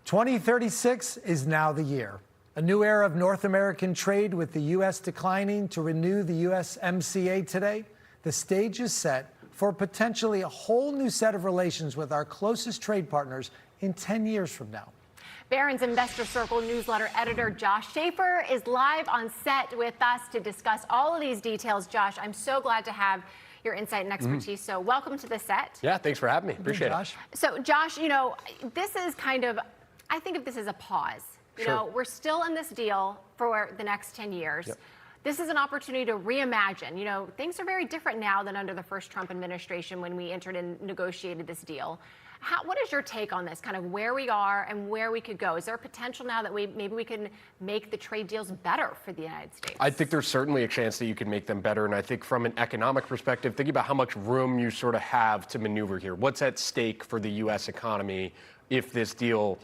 2036 is now the year. A new era of North American trade with the U.S. declining to renew the USMCA today. The stage is set for potentially a whole new set of relations with our closest trade partners in 10 years from now. Barron's Investor Circle newsletter editor Josh Schafer is live on set with us to discuss all of these details. Josh, I'm so glad to have your insight and expertise. So welcome to the set. Yeah, thanks for having me. Appreciate it. So Josh, you know, this is kind of, I think of this as a pause. You know, we're still in this deal for the next 10 years. Yep. This is an opportunity to reimagine. You know, things are very different now than under the first Trump administration when we entered and negotiated this deal. What is your take on this, kind of where we are and where we could go? Is there a potential now that maybe we can make the trade deals better for the United States? I think there's certainly a chance that you can make them better. And I think from an economic perspective, think about how much room you sort of have to maneuver here. What's at stake for the U.S. economy if this deal,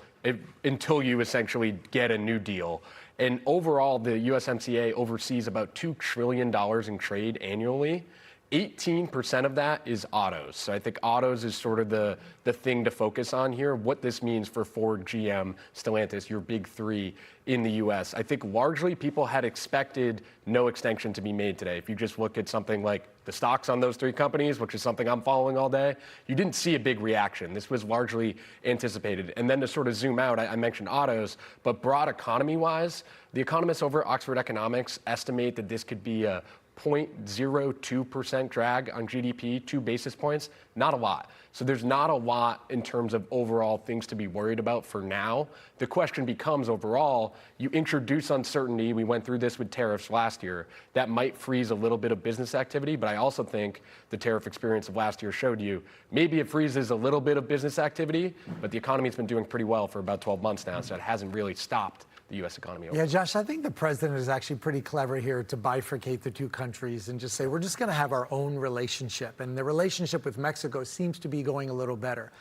until you essentially get a new deal? And overall, the USMCA oversees about $2 trillion in trade annually. 18% of that is autos. So I think autos is sort of the thing to focus on here. What this means for Ford, GM, Stellantis, your big three in the US. I think largely people had expected no extension to be made today. If you just look at something like the stocks on those three companies, which is something I'm following all day, you didn't see a big reaction. This was largely anticipated. And then to sort of zoom out, I mentioned autos, but broad economy-wise, the economists over at Oxford Economics estimate that this could be a 0.02% drag on GDP, 2 basis points, not a lot. So there's not a lot in terms of overall things to be worried about for now. The question becomes overall, you introduce uncertainty. We went through this with tariffs last year. That might freeze a little bit of business activity, but I also think the tariff experience of last year showed you maybe it freezes a little bit of business activity, but the economy's been doing pretty well for about 12 months now, so it hasn't really stopped the U.S. economy. Yeah, Josh, I think the president is actually pretty clever here to bifurcate the two countries and just say, we're just going to have our own relationship. And the relationship with Mexico seems to be going a little better.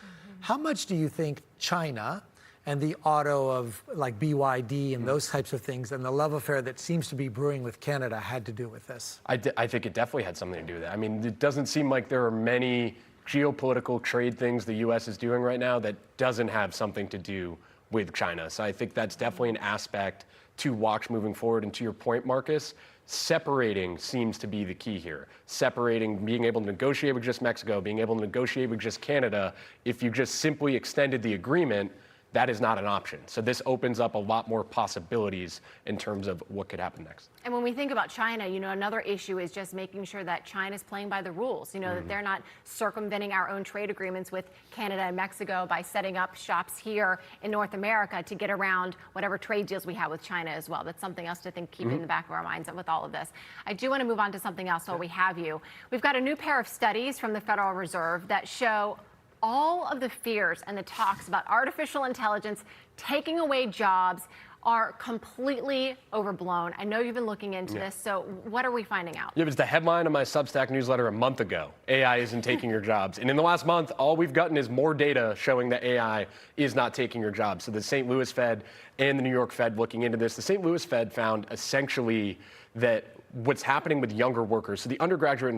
How much do you think China and the auto of like BYD and those types of things and the love affair that seems to be brewing with Canada had to do with this? I think it definitely had something to do with that. I mean, it doesn't seem like there are many geopolitical trade things the U.S. is doing right now that doesn't have something to do with China. So I think that's definitely an aspect to watch moving forward. And to your point, Marcus, separating seems to be the key here. Separating, being able to negotiate with just Mexico, being able to negotiate with just Canada. If you just simply extended the agreement, that is not an option. So this opens up a lot more possibilities in terms of what could happen next. And when we think about China, you know, another issue is just making sure that China's playing by the rules, you know, that they're not circumventing our own trade agreements with Canada and Mexico by setting up shops here in North America to get around whatever trade deals we have with China as well. That's something else to keep in the back of our minds with all of this. I do want to move on to something else while we have you. We've got a new pair of studies from the Federal Reserve that show all of the fears and the talks about artificial intelligence taking away jobs are completely overblown. I know you've been looking into this, so what are we finding out? It was the headline of my Substack newsletter a month ago. AI isn't taking your jobs. And in the last month, all we've gotten is more data showing that AI is not taking your jobs. So the St. Louis Fed and the New York Fed looking into this. The St. Louis Fed found essentially that what's happening with younger workers, so the undergraduate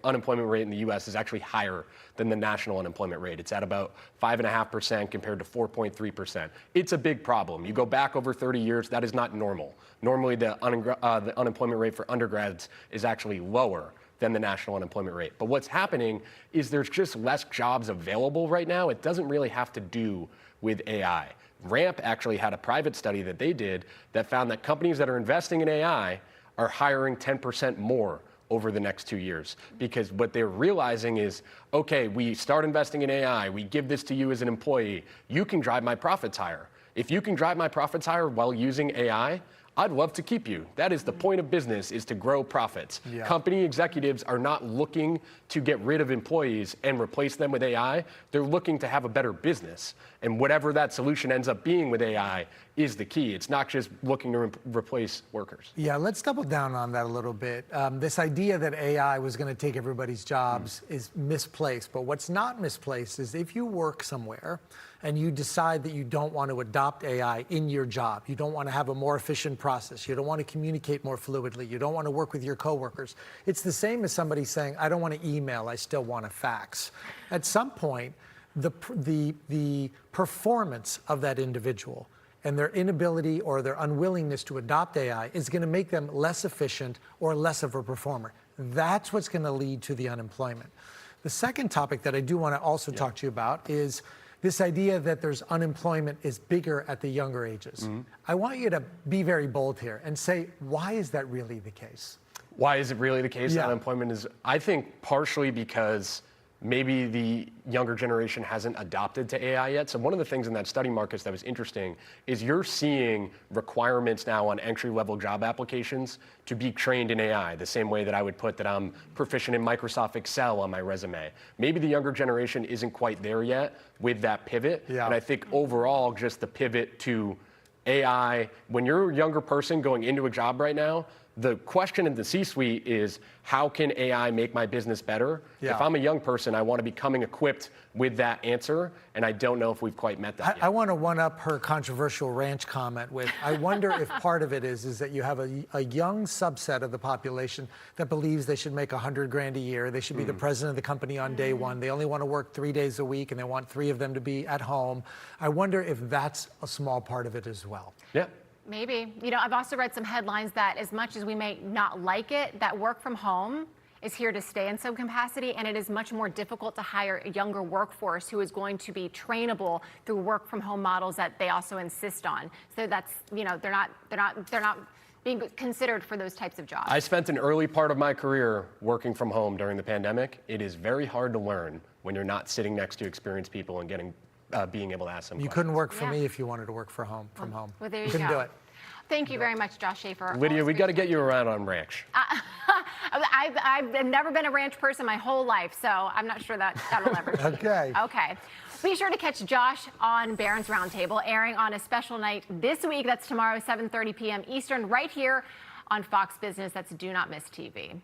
unemployment rate in the U.S. is actually higher than the national unemployment rate. It's at about 5.5% compared to 4.3%. It's a big problem. You go back over 30 years, that is not normal. Normally, the unemployment rate for undergrads is actually lower than the national unemployment rate. But what's happening is there's just less jobs available right now. It doesn't really have to do with AI. RAMP actually had a private study that they did that found that companies that are investing in AI are hiring 10% more over the next 2 years. Because what they're realizing is, okay, we start investing in AI, we give this to you as an employee, you can drive my profits higher. If you can drive my profits higher while using AI, I'd love to keep you. That is the point of business, is to grow profits. Yeah. Company executives are not looking to get rid of employees and replace them with AI. They're looking to have a better business. And whatever that solution ends up being with AI is the key. It's not just looking to replace workers. Yeah, let's double down on that a little bit. This idea that AI was going to take everybody's jobs is misplaced. But what's not misplaced is if you work somewhere and you decide that you don't want to adopt AI in your job, you don't want to have a more efficient process, you don't want to communicate more fluidly, you don't want to work with your coworkers, it's the same as somebody saying, I don't want to email, I still want to fax. At some point, the performance of that individual and their inability or their unwillingness to adopt AI is going to make them less efficient or less of a performer. That's what's going to lead to the unemployment. The second topic that I do want to also talk to you about is this idea that there's unemployment is bigger at the younger ages. I want you to be very bold here and say, why is that really the case? Why is it really the case that Yeah. unemployment is, I think, partially because maybe the younger generation hasn't adopted to AI yet. So one of the things in that study, Marcus, that was interesting is you're seeing requirements now on entry-level job applications to be trained in AI, the same way that I would put that I'm proficient in Microsoft Excel on my resume. Maybe the younger generation isn't quite there yet with that pivot. Yeah. And I think overall, just the pivot to AI, when you're a younger person going into a job right now, the question in the C-suite is, how can AI make my business better? Yeah. If I'm a young person, I want to be coming equipped with that answer, and I don't know if we've quite met that yet. I want to one-up her controversial ranch comment with, I wonder if part of it is that you have a young subset of the population that believes they should make $100,000 a year, they should be the president of the company on day one, they only want to work 3 days a week, and they want 3 of them to be at home. I wonder if that's a small part of it as well. Yeah. Maybe. You know, I've also read some headlines that as much as we may not like it, that work from home is here to stay in some capacity, and it is much more difficult to hire a younger workforce who is going to be trainable through work from home models that they also insist on. So that's, you know, they're not being considered for those types of jobs. I spent an early part of my career working from home during the pandemic. It is very hard to learn when you're not sitting next to experienced people and being able to ask them You questions. couldn't work for Yeah. me if you wanted to work from home. Well, there you Couldn't go. do it. Thank you very much, Josh Schafer. Lydia, Always we got to great get you around on ranch. I've never been a ranch person my whole life, so I'm not sure that'll ever change. Okay. Okay. Be sure to catch Josh on Barron's Roundtable, airing on a special night this week. That's tomorrow, 7:30 p.m. Eastern, right here on Fox Business. That's Do Not Miss TV.